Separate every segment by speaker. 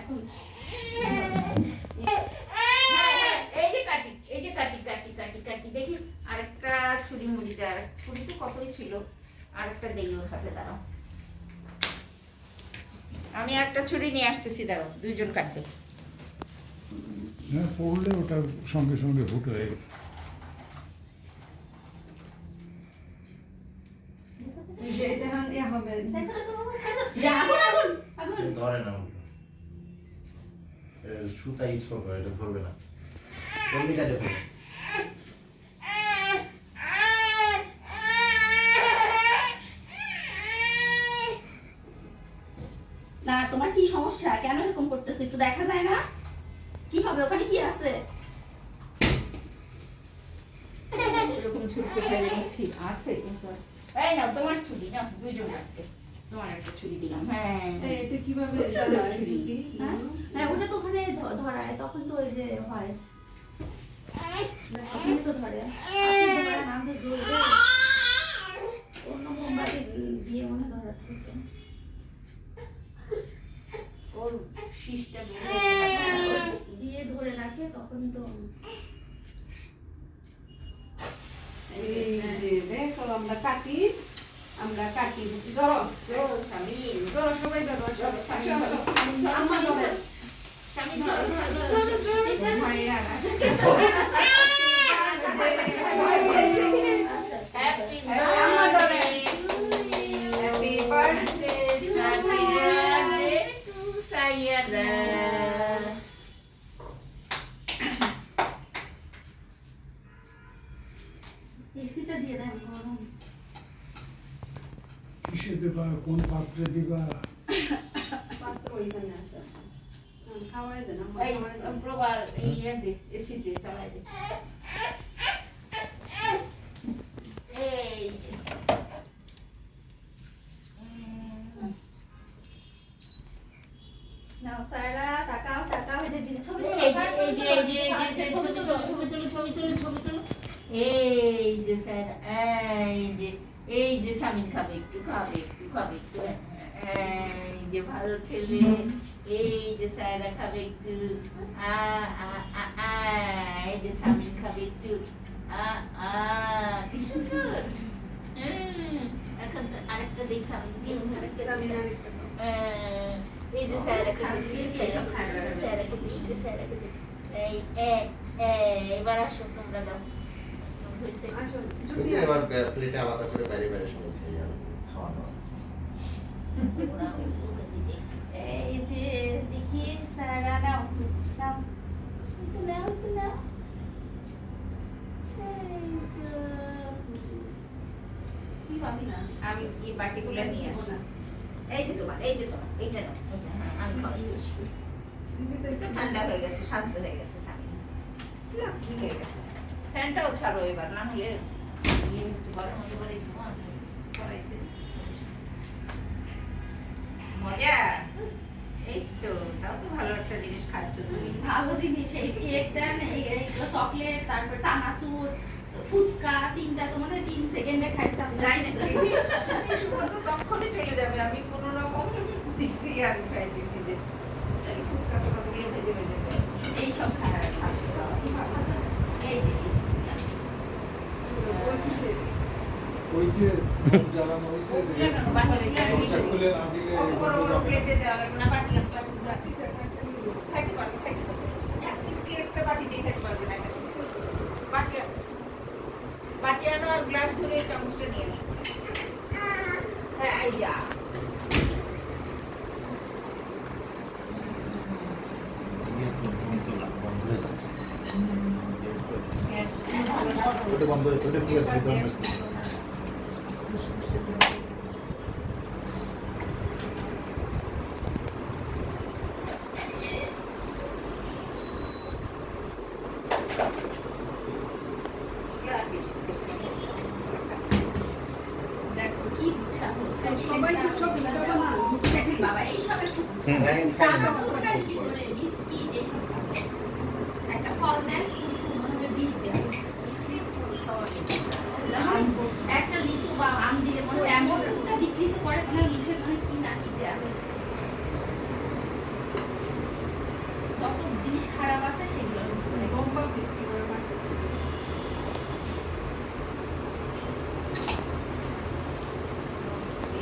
Speaker 1: এখন
Speaker 2: এই যে কাটি, এই যে কাটি কাটি কাটি কাটি দেখি আরেকটা ছুরি মুড়ি দেয়, ছুরি তো কতই ছিল, আরেকটা দেই ওর হাতে, দাঁড়াও আমি একটা ছুরি নিয়ে আসতেছি, দাঁড়াও দুইজন কাটবে।
Speaker 3: হ্যাঁ, পড়লে ওটা সঙ্গে সঙ্গে ফুট হয়ে গেছে।
Speaker 1: এটা হবে আগুন
Speaker 4: ধরে না সুতাই ছোট, এটা ধরবে না, এমনি কাটে ফেলে।
Speaker 1: না, তোমার কি সমস্যা? কেন এরকম করতেছো? একটু দেখা যায় না? কি হবে? ওখানে কি আছে?
Speaker 2: এরকম ছুরি কোথায় রেখেছি? আছে কিন্তু। এই নাও তোমার ছুরি, নাও দুইজন কাটবে, তোমার একটা ছুরি দিলাম। হ্যাঁ
Speaker 1: এটা কিভাবে
Speaker 2: ছুরি?
Speaker 1: হ্যাঁ, ওটা তো ওখানে ধরায়, তখন তো ওই যে হয় তখনই তো ধরে। নাম তো জ্বলবে, অন্য মোমবাতি দিয়ে মনে ধরা থাকে।
Speaker 2: ওর শীষটা
Speaker 1: দিয়ে ধরে রাখে তখনই তো।
Speaker 5: এই যে দেখো আমরা কাটি ধরো
Speaker 2: স্বামী
Speaker 5: ধরো সবাই ধরো
Speaker 2: স্বামী ধরো,
Speaker 1: আম্মা ধরে।
Speaker 2: স্বামী ধরো, ধরো
Speaker 5: ভাইয়া
Speaker 2: হ্যাপি
Speaker 5: আম্মা ধরে।
Speaker 2: Happy birthday, happy birthday to Saiyara.
Speaker 1: এসিটা দিয়ে দেন, গরম।
Speaker 3: কিসে দেবা, কোন পাত্রে দিবা?
Speaker 5: পাত্র ওইখানে আছে, খাওয়াই দেন আম্মা,
Speaker 2: এই
Speaker 5: খাওয়াই দেন।
Speaker 2: প্রবাল ইয়ে দে, এসি দে, চালাই দে। এই যে
Speaker 1: নাও সায়রা, তাকাও তাকাও, এই যে দিদি ছবি তুলো,
Speaker 2: এই
Speaker 1: স্যার,
Speaker 2: যে এই যে এই যে
Speaker 1: ছবি তুলো।
Speaker 2: ছবি তুলো, ছবি তুলো, ছবি তুলো। এই যে স্যার, এই যে সামিন খাবে একটু, খাবে একটু, খাবে একটু। এই যে ভালো ছেলে, এই যে স্যারা খাবে একটু, আ আ আ আ, এই যে সামিন খাবে একটু, আ আ, কি সুন্দর। এখন আরেকটা দেই সামিনকে, আরেকটা দেই
Speaker 5: সামিনা
Speaker 2: সামিন।
Speaker 5: আরেকটা দাও।
Speaker 2: এই যে স্যারা খাবে,
Speaker 1: এইসব খায় না।
Speaker 2: স্যারাকে দিই, স্যারাকে দিই। এই এবার আসো তোমরা, দাও হয়েছে।
Speaker 5: আসুন
Speaker 4: বুঝছে, এবার প্লেটে আলাদা করে বাইরে বাইরে সবাই খেয়ে যাবে, খাওয়ানো হবে।
Speaker 2: ওরা ওকে দিদি।
Speaker 1: এই যে দেখি সায়রা, নাও নাও, একটু নাও, একটু নাও। এই তো। কি পাবি না?
Speaker 2: আমি কি বাটিগুলো নিয়ে আসি। এই যে তোমার, এই যে তোমার, এইটা নাও, এইটা, হ্যাঁ, আমি খাওয়াই দিচ্ছি। একটু ঠান্ডা হয়ে গেছে, শান্ত হয়ে গেছে স্বামী, লক্ষ্মী হয়ে গেছে। ফ্যানটাও ছাড়ো এবার, না হলে ইয়ে হচ্ছে, গরম হতে পারে, ধোঁয়া করাইছে। মজা। এই তো, তাও তো ভালো একটা জিনিস খাচ্ছ তুমি।
Speaker 1: ভালো জিনিস, এই কেক দেন, এইগুলো চকলেট, তারপর চানাচুর, ফুচকা, তিনটা তো মানে 3 সেকেন্ডে খাইছিলাম।
Speaker 2: যাই না, শুভ তো তখনই চলে যাবে, আমি কোনো রকম দিচ্ছি আর চাইতেছি যে এই ফুচকা তো কতগুলো ভেজে ভেজে দেয়।
Speaker 1: এইসব খায়।
Speaker 2: এই যে
Speaker 5: ওই কিসের?
Speaker 3: ওই যে জ্বালানো হয়েছে, দরজা খুলে না দিলে
Speaker 2: কত বড় বড়
Speaker 3: বন্ধ যাবে না।
Speaker 2: প্লেটে দেওয়া লাগবে না, বাটি একটা খাইতে পারবে, খাইতে পারবে। এক পিস কেক একটা বাটি দিয়ে খেতে পারবে না। বাটি বাটি আনো আর গ্লাস ধরে চামচটা নিয়ে আসো। হ্যাঁ, এই যা।
Speaker 4: ওটা বন্ধ হয়ে, ওটা পুরো একদম
Speaker 1: দেখো কি ইচ্ছা হচ্ছে।
Speaker 5: সবাই তো ছবি তুলো না।
Speaker 1: দেখেন বাবা, এইসব একটু চানাচুর খায় কি করে, বিস্কিট এইসব খায়। একটা ফল দেন, মনে হয় বিষ দেওয়া। একটা লিচু বা আম দিলে মনে হয় এমনটা বিকৃত করে, মনে হয় মুখে মনে হয় কি না কি দেওয়া হয়েছে। জিনিস খারাপ আছে সেগুলো
Speaker 5: মানে লম্বা piece কিভাবে বানাতে হবে?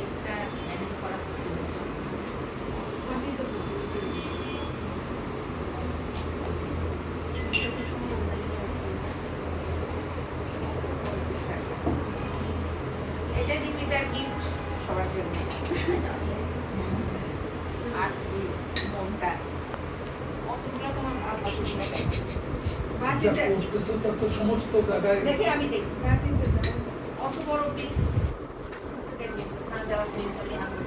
Speaker 2: এটা ম্যানেজ করা কঠিন।
Speaker 5: আমি তো বুঝি। এটা তো সময় লাগে।
Speaker 2: এটা দীপিকার গিফট সবার জন্য।
Speaker 1: চকলেট
Speaker 2: আর এই মনটা কতগুলো তোমার
Speaker 3: যা
Speaker 5: বাটিতে
Speaker 3: করতেছে তা তো সমস্ত জায়গায়
Speaker 2: দেখি আমি দেখি
Speaker 5: বাটিতে দাও।
Speaker 2: অত বড় পিস না দেওয়া প্রিন্ট করলে আমি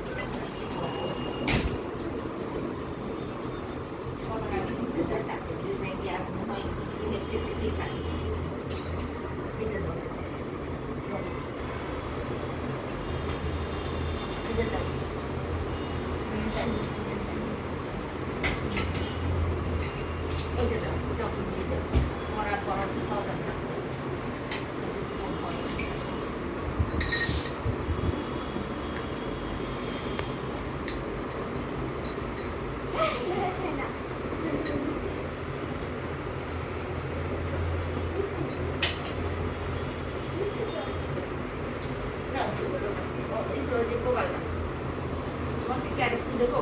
Speaker 2: তোমাকে কি আরেকটু দেবো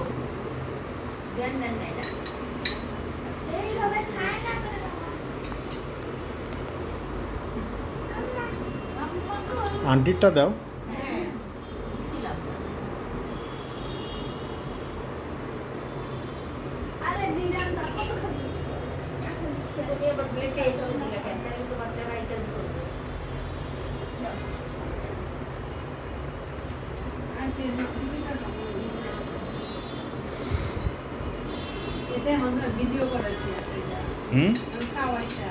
Speaker 2: দেন দেন না এটা
Speaker 1: এইভাবে খায় না করে বাবা।
Speaker 6: আন্টিরটা দাও।
Speaker 2: হ্যাঁ ছিলাম
Speaker 1: আরে দিলাম না কত খাবি? আচ্ছা নিচ্ছে।
Speaker 2: তুমি আবার প্লেটে এইভাবে দিলে কেন তাহলে তো বাচ্চারা এই কাজ করবে
Speaker 5: আন্টি বিভিন্ন এটা মনে ভিডিও করার কি আছে এটা
Speaker 6: হুম
Speaker 5: খাওয়াইটা